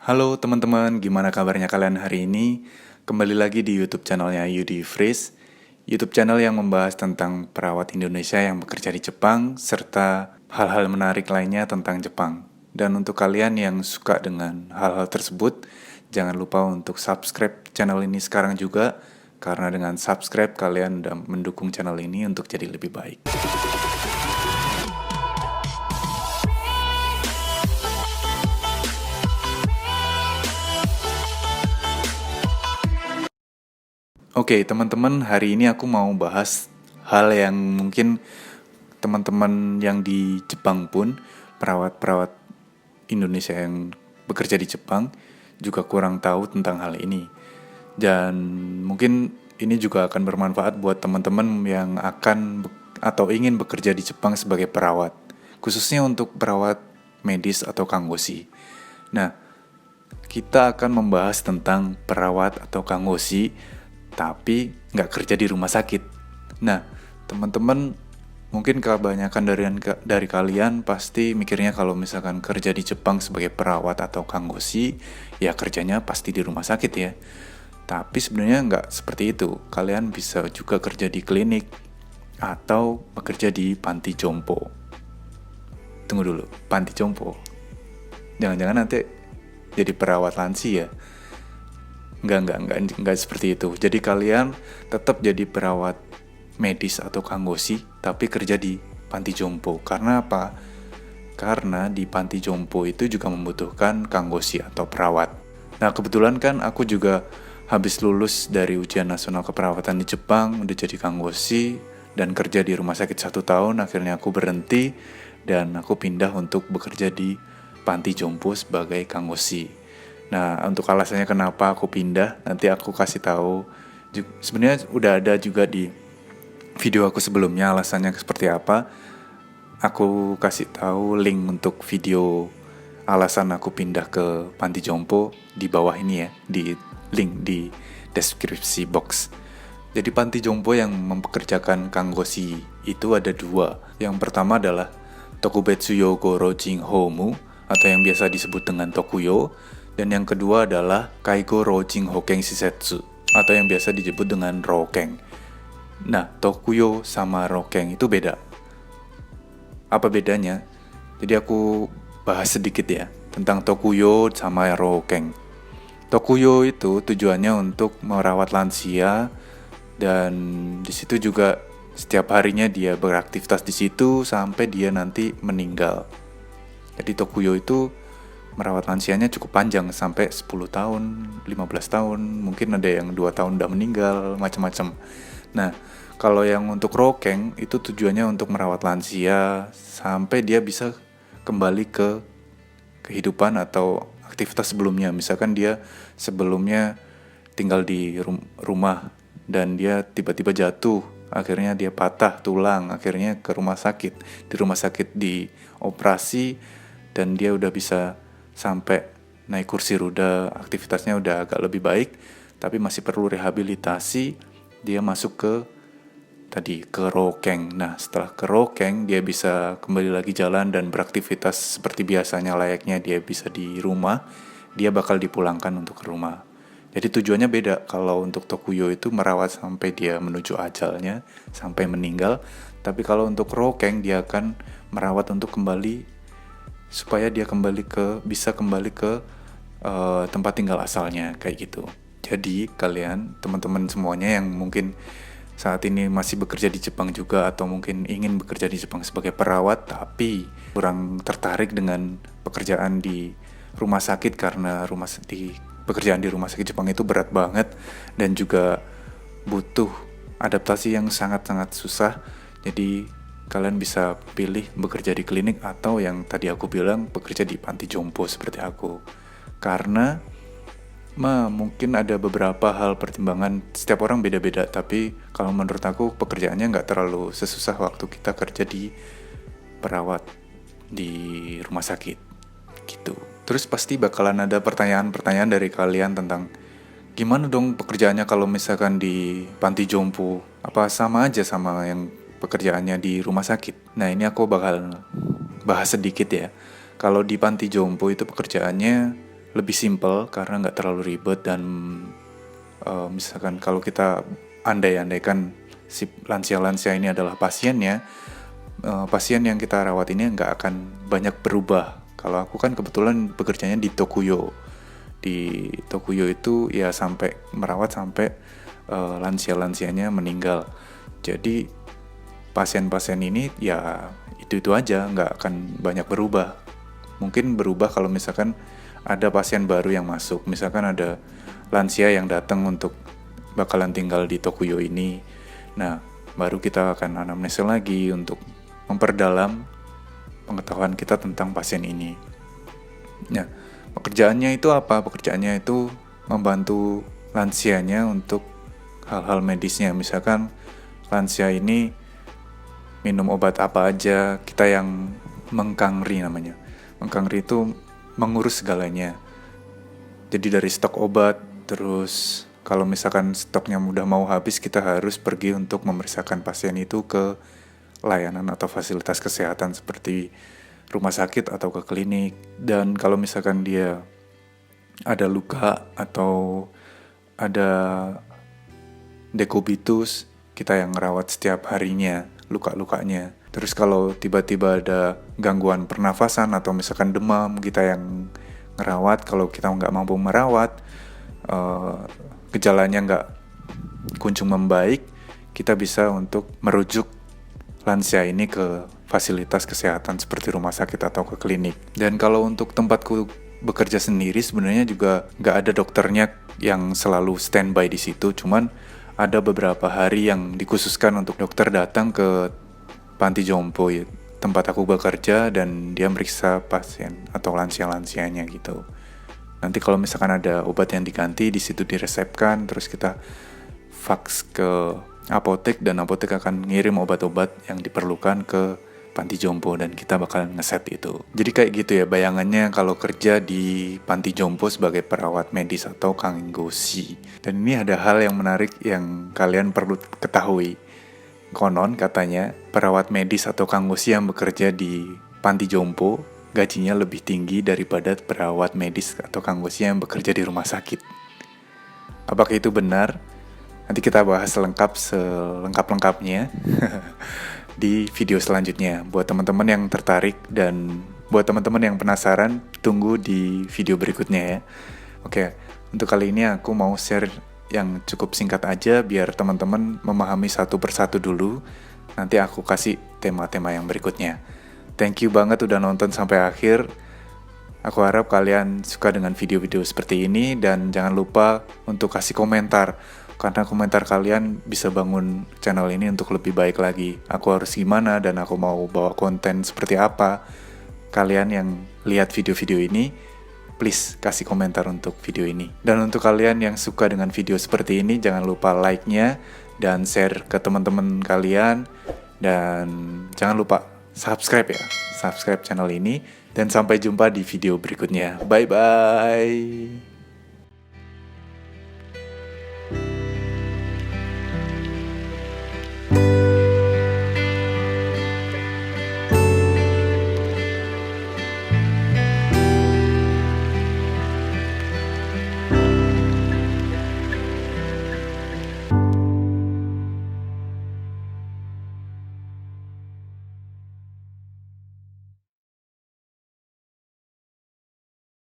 Halo teman-teman, gimana kabarnya kalian hari ini? Kembali lagi di YouTube channelnya Yudi Freeze, YouTube channel yang membahas tentang perawat Indonesia yang bekerja di Jepang, serta hal-hal menarik lainnya tentang Jepang. Dan untuk kalian yang suka dengan hal-hal tersebut, jangan lupa untuk subscribe channel ini sekarang juga, karena dengan subscribe kalian udah mendukung channel ini untuk jadi lebih baik. Oke, teman-teman, hari ini aku mau bahas hal yang mungkin teman-teman yang di Jepang pun, perawat-perawat Indonesia yang bekerja di Jepang, juga kurang tahu tentang hal ini. Dan mungkin ini juga akan bermanfaat buat teman-teman yang akan atau ingin bekerja di Jepang sebagai perawat, khususnya untuk perawat medis atau kanggoshi. Nah, kita akan membahas tentang perawat atau kanggoshi tapi nggak kerja di rumah sakit. Nah, teman-teman mungkin kebanyakan dari kalian pasti mikirnya kalau misalkan kerja di Jepang sebagai perawat atau kanggoshi, ya kerjanya pasti di rumah sakit ya. Tapi sebenarnya nggak seperti itu. Kalian bisa juga kerja di klinik atau bekerja di panti jompo. Tunggu dulu, panti jompo. Jangan-jangan nanti jadi perawat lansia. Enggak seperti itu. Jadi kalian tetap jadi perawat medis atau kanggoshi, tapi kerja di panti jompo. Karena apa? Karena di panti jompo itu juga membutuhkan kanggoshi atau perawat. Nah, kebetulan kan aku juga habis lulus dari ujian nasional keperawatan di Jepang, udah jadi kanggoshi, dan kerja di rumah sakit 1 tahun. Akhirnya aku berhenti, dan aku pindah untuk bekerja di panti jompo sebagai kanggoshi. Nah, untuk alasannya kenapa aku pindah, nanti aku kasih tahu. Sebenarnya udah ada juga di video aku sebelumnya alasannya seperti apa. Aku kasih tahu link untuk video alasan aku pindah ke panti jompo di bawah ini ya, di link di deskripsi box. Jadi panti jompo yang mempekerjakan kanggoshi itu ada 2. Yang pertama adalah Tokubetsu Yogo Rojin Homu atau yang biasa disebut dengan Tokuyo. Dan yang kedua adalah Kaigo Rojin Hoken Shisetsu atau yang biasa disebut dengan Roken. Nah, Tokuyo sama Roken itu beda. Apa bedanya? Jadi aku bahas sedikit ya tentang Tokuyo sama Roken. Tokuyo itu tujuannya untuk merawat lansia, dan di situ juga setiap harinya dia beraktivitas di situ sampai dia nanti meninggal. Jadi Tokuyo itu merawat lansianya cukup panjang sampai 10 tahun, 15 tahun, mungkin ada yang 2 tahun udah meninggal, macam-macam. Nah, kalau yang untuk Roken itu tujuannya untuk merawat lansia sampai dia bisa kembali ke kehidupan atau aktivitas sebelumnya. Misalkan dia sebelumnya tinggal di rumah dan dia tiba-tiba jatuh, akhirnya dia patah tulang, akhirnya ke rumah sakit. Di rumah sakit dioperasi dan dia udah bisa sampai naik kursi roda, aktivitasnya udah agak lebih baik, tapi masih perlu rehabilitasi. Dia masuk ke Roken. Nah, setelah ke Roken, dia bisa kembali lagi jalan dan beraktivitas seperti biasanya layaknya dia bisa di rumah. Dia bakal dipulangkan untuk ke rumah. Jadi tujuannya beda. Kalau untuk Tokuyo itu merawat sampai dia menuju ajalnya, sampai meninggal. Tapi kalau untuk Roken, dia akan merawat untuk kembali supaya dia bisa kembali ke tempat tinggal asalnya, kayak gitu. Jadi kalian, teman-teman semuanya yang mungkin saat ini masih bekerja di Jepang juga atau mungkin ingin bekerja di Jepang sebagai perawat tapi kurang tertarik dengan pekerjaan di rumah sakit karena pekerjaan di rumah sakit Jepang itu berat banget dan juga butuh adaptasi yang sangat-sangat susah. Jadi kalian bisa pilih bekerja di klinik atau yang tadi aku bilang bekerja di panti jompo seperti aku. Karena mungkin ada beberapa hal pertimbangan, setiap orang beda-beda, tapi kalau menurut aku pekerjaannya nggak terlalu sesusah waktu kita kerja di perawat di rumah sakit gitu. Terus pasti bakalan ada pertanyaan-pertanyaan dari kalian tentang gimana dong pekerjaannya kalau misalkan di panti jompo, apa sama aja sama yang pekerjaannya di rumah sakit. Nah, ini aku bakal bahas sedikit ya. Kalau di panti jompo itu pekerjaannya lebih simpel karena nggak terlalu ribet dan misalkan kalau kita andai-andaikan si lansia-lansia ini adalah pasiennya, pasien yang kita rawat ini nggak akan banyak berubah. Kalau aku kan kebetulan bekerjanya di Tokuyo. Di Tokuyo itu ya sampai merawat sampai lansia-lansianya meninggal. Jadi pasien-pasien ini ya itu aja, nggak akan banyak berubah. Mungkin berubah kalau misalkan ada pasien baru yang masuk. Misalkan ada lansia yang datang untuk bakalan tinggal di Tokuyo ini. Nah, baru kita akan anamnesa lagi untuk memperdalam pengetahuan kita tentang pasien ini. Nah, pekerjaannya itu apa? Pekerjaannya itu membantu lansianya untuk hal-hal medisnya. Misalkan lansia ini minum obat apa aja, kita yang mengkangri namanya. Mengkangri itu mengurus segalanya. Jadi dari stok obat, terus kalau misalkan stoknya udah mau habis, kita harus pergi untuk memeriksakan pasien itu ke layanan atau fasilitas kesehatan seperti rumah sakit atau ke klinik. Dan kalau misalkan dia ada luka atau ada dekubitus, kita yang ngerawat setiap harinya luka-lukanya. Terus kalau tiba-tiba ada gangguan pernafasan atau misalkan demam, kita yang ngerawat. Kalau kita nggak mampu merawat, gejalanya nggak kunjung membaik, kita bisa untuk merujuk lansia ini ke fasilitas kesehatan seperti rumah sakit atau ke klinik. Dan kalau untuk tempatku bekerja sendiri, sebenarnya juga nggak ada dokternya yang selalu standby di situ, cuman ada beberapa hari yang dikhususkan untuk dokter datang ke panti jompo ya, tempat aku bekerja, dan dia meriksa pasien atau lansia-lansianya gitu. Nanti kalau misalkan ada obat yang diganti, di situ diresepkan, terus kita fax ke apotek dan apotek akan ngirim obat-obat yang diperlukan ke panti jompo dan kita bakal ngeset itu. Jadi kayak gitu ya bayangannya kalau kerja di panti jompo sebagai perawat medis atau kangoshi. Dan ini ada hal yang menarik yang kalian perlu ketahui. Konon katanya perawat medis atau kangoshi yang bekerja di panti jompo gajinya lebih tinggi daripada perawat medis atau kangoshi yang bekerja di rumah sakit. Apakah itu benar? Nanti kita bahas selengkap-lengkapnya di video selanjutnya. Buat teman-teman yang tertarik dan buat teman-teman yang penasaran, tunggu di video berikutnya ya. Oke, untuk kali ini aku mau share yang cukup singkat aja biar teman-teman memahami satu persatu dulu. Nanti aku kasih tema-tema yang berikutnya. Thank you banget udah nonton sampai akhir. Aku harap kalian suka dengan video-video seperti ini dan jangan lupa untuk kasih komentar. Karena komentar kalian bisa bangun channel ini untuk lebih baik lagi. Aku harus gimana dan aku mau bawa konten seperti apa. Kalian yang lihat video-video ini, please kasih komentar untuk video ini. Dan untuk kalian yang suka dengan video seperti ini, jangan lupa like-nya dan share ke teman-teman kalian. Dan jangan lupa subscribe ya. Subscribe channel ini. Dan sampai jumpa di video berikutnya. Bye-bye.